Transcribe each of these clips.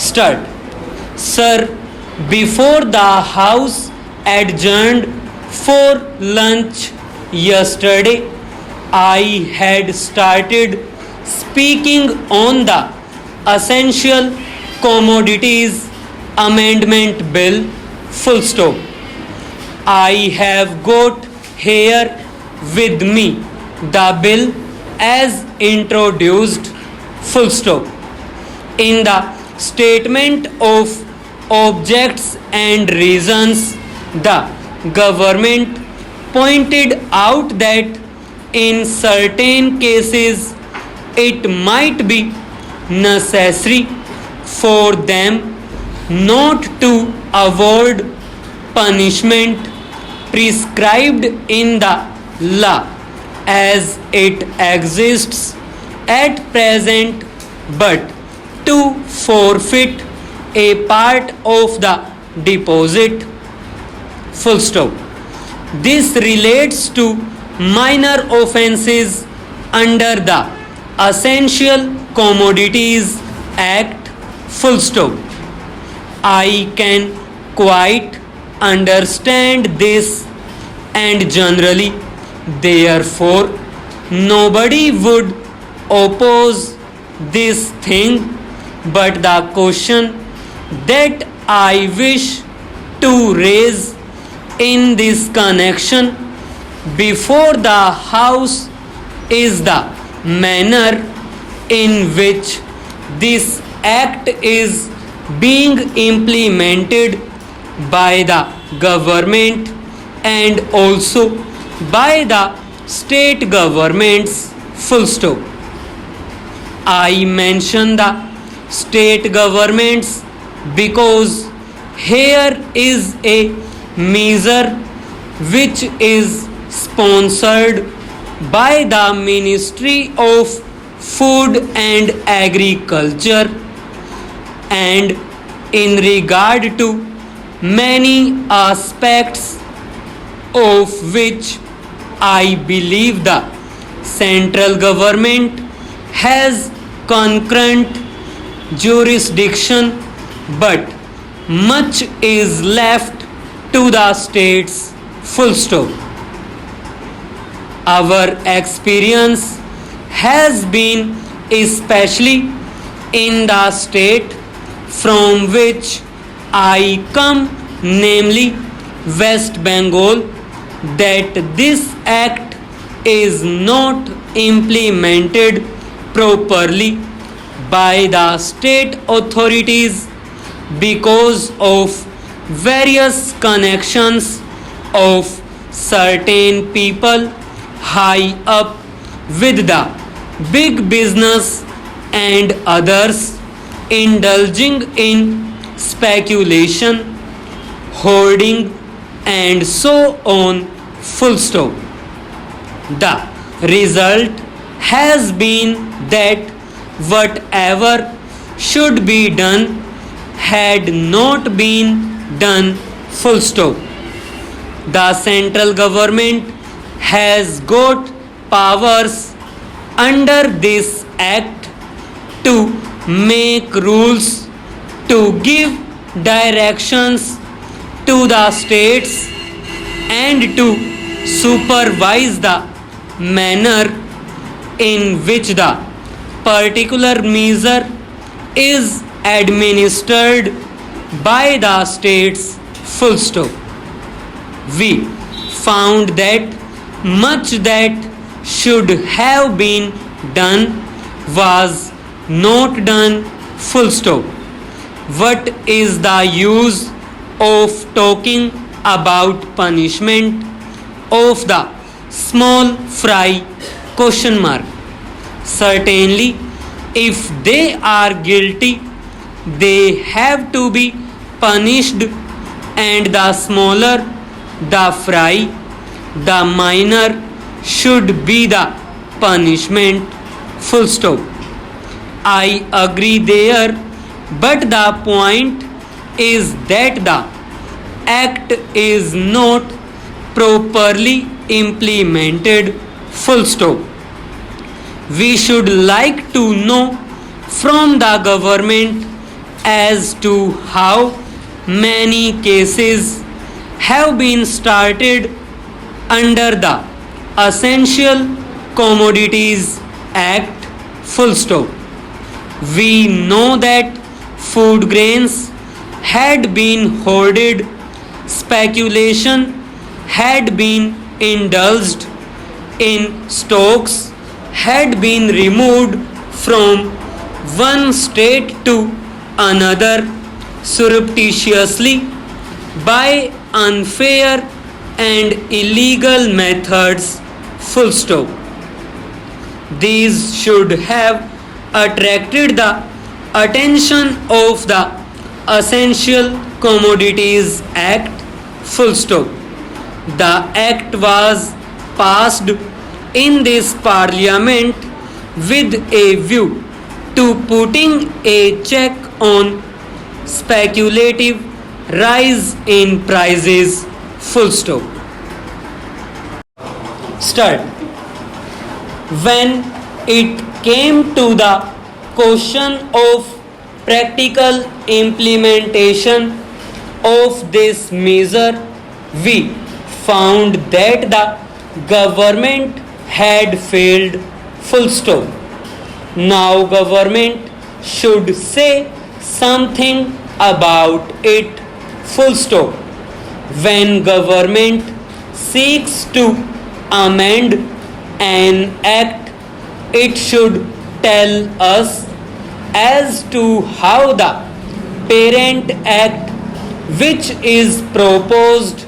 Start. Sir, before the House adjourned for lunch yesterday, I had started speaking on the Essential Commodities Amendment Bill. Full stop. I have got here with me the bill as introduced. Full stop. In the statement of objects and reasons, the government pointed out that in certain cases it might be necessary for them not to avoid punishment prescribed in the law as it exists at present, but to forfeit a part of the deposit. Full stop. This relates to minor offences under the Essential Commodities Act. Full stop. I can quite understand this, and generally, therefore, nobody would oppose this thing, but the question that I wish to raise in this connection before the House is the manner in which this act is being implemented by the government and also by the state governments. Full stop. I mention the state governments because here is a measure which is sponsored by the Ministry of Food and Agriculture, and in regard to many aspects of which I believe the central government has concurrent jurisdiction, but much is left to the states. Full stop. Our experience has been, especially in the state from which I come, namely West Bengal, that this act is not implemented properly by the state authorities because of various connections of certain people high up with the big business and others indulging in speculation, hoarding, and so on. Full stop. The result has been that whatever should be done had not been done. Full stop. The central government has got powers under this act to make rules, to give directions to the states, and to supervise the manner in which the particular measure is administered by the states. Full stop. We found that much that should have been done was not done. Full stop. What is the use of talking about punishment of the small fry? Question mark. Certainly, if they are guilty, they have to be punished, and the smaller the fry, the minor should be the punishment. Full stop. I agree there, but the point is that the act is not properly implemented. Full stop. We should like to know from the government as to how many cases have been started under the Essential Commodities Act, full stop. We know that food grains had been hoarded, speculation had been indulged in, stocks had been removed from one state to another surreptitiously by unfair and illegal methods, full stop. These should have attracted the attention of the Essential Commodities Act, full stop. The act was passed in this parliament with a view to putting a check on speculative rise in prices, full stop. Start. When it came to the question of practical implementation of this measure, we found that the government had failed, full stop. Now government should say something about it, full stop. When government seeks to amend an act, it should tell us as to how the parent act which is proposed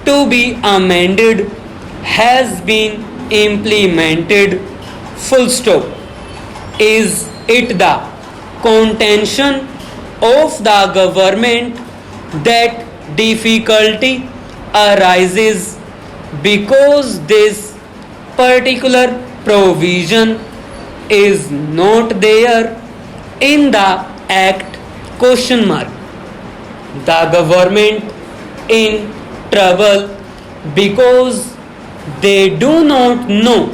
to be amended has been implemented, full stop. Is it the contention of the government that difficulty arises because this particular provision is not there in the act, question mark? The government in trouble because they do not know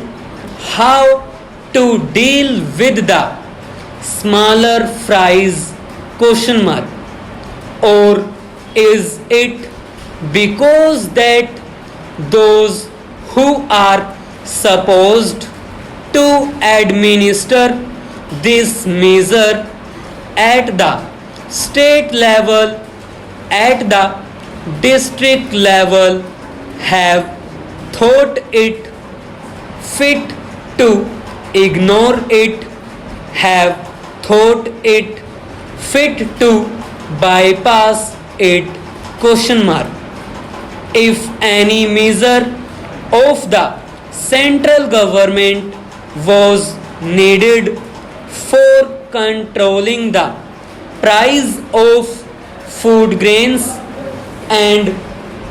how to deal with the smaller fries, question mark? Or is it because that those who are supposed to administer this measure at the state level, at the district level, have thought it fit to ignore it, have thought it fit to bypass it, question mark? If any measure of the central government was needed for controlling the price of food grains and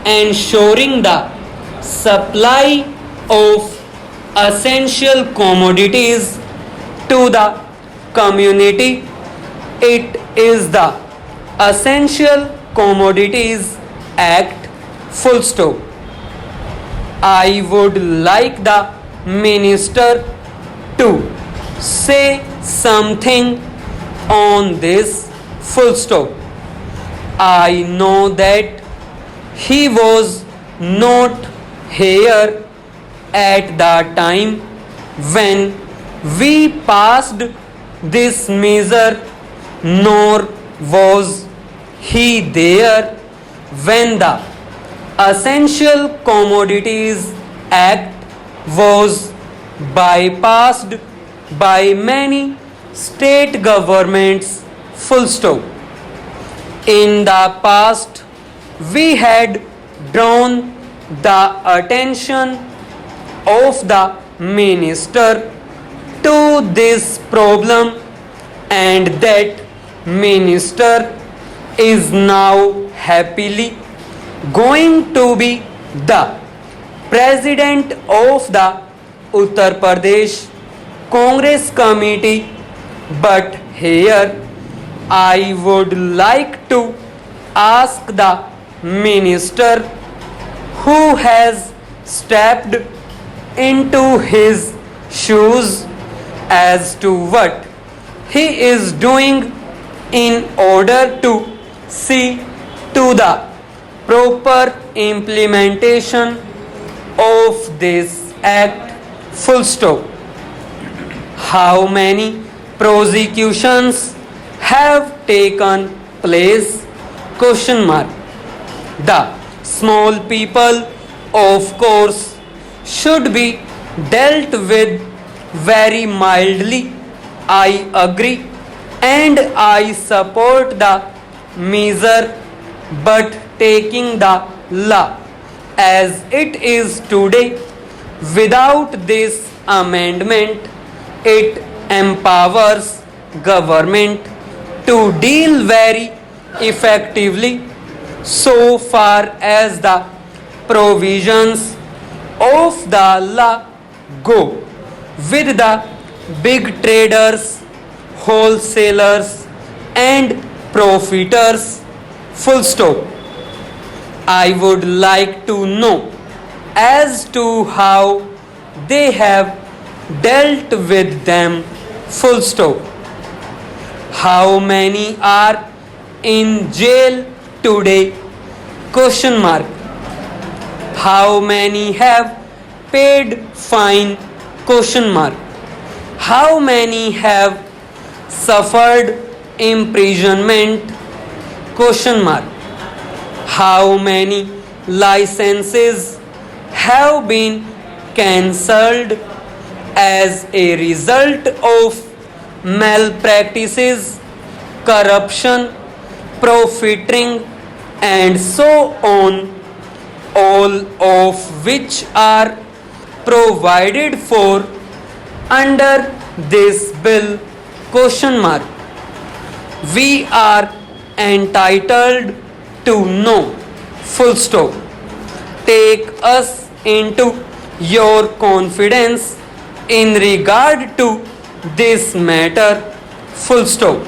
ensuring the supply of essential commodities to the community, it is the Essential Commodities Act, full stop. I would like the minister to say something on this, full stop. I know that he was not here at the time when we passed this measure, nor was he there when the Essential Commodities Act was bypassed by many state governments, full stop. In the past, we had drawn the attention of the minister to this problem, and that minister is now happily going to be the president of the Uttar Pradesh Congress Committee. But here I would like to ask the minister who has stepped into his shoes as to what he is doing in order to see to the proper implementation of this act. Full stop. How many prosecutions have taken place? Question mark. The small people, of course, should be dealt with very mildly. I agree and I support the measure, but taking the law as it is today without this amendment, it empowers government to deal very effectively so far as the provisions of the law go with the big traders, wholesalers and profiteers. Full stop. I would like to know as to how they have dealt with them. Full stop. How many are in jail today? Question mark. How many have paid fine? Question mark. How many have suffered imprisonment? Question mark. How many licenses have been cancelled as a result of malpractices, corruption, profiteering and so on, all of which are provided for under this bill? Question mark. We are entitled to know. Full stop. Take us into your confidence in regard to this matter. Full stop.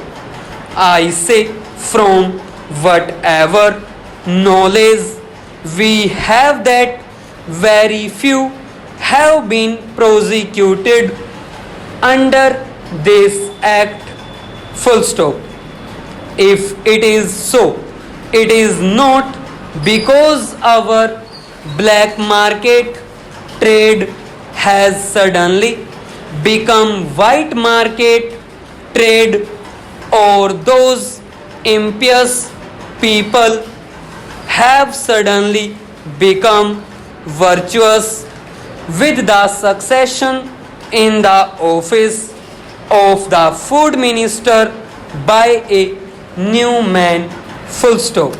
I say from whatever knowledge we have that very few have been prosecuted under this act. Full stop. If it is so, it is not because our black market trade has suddenly become white market trade, or those impious people have suddenly become virtuous with the succession in the office of the food minister by a new man. Full stop.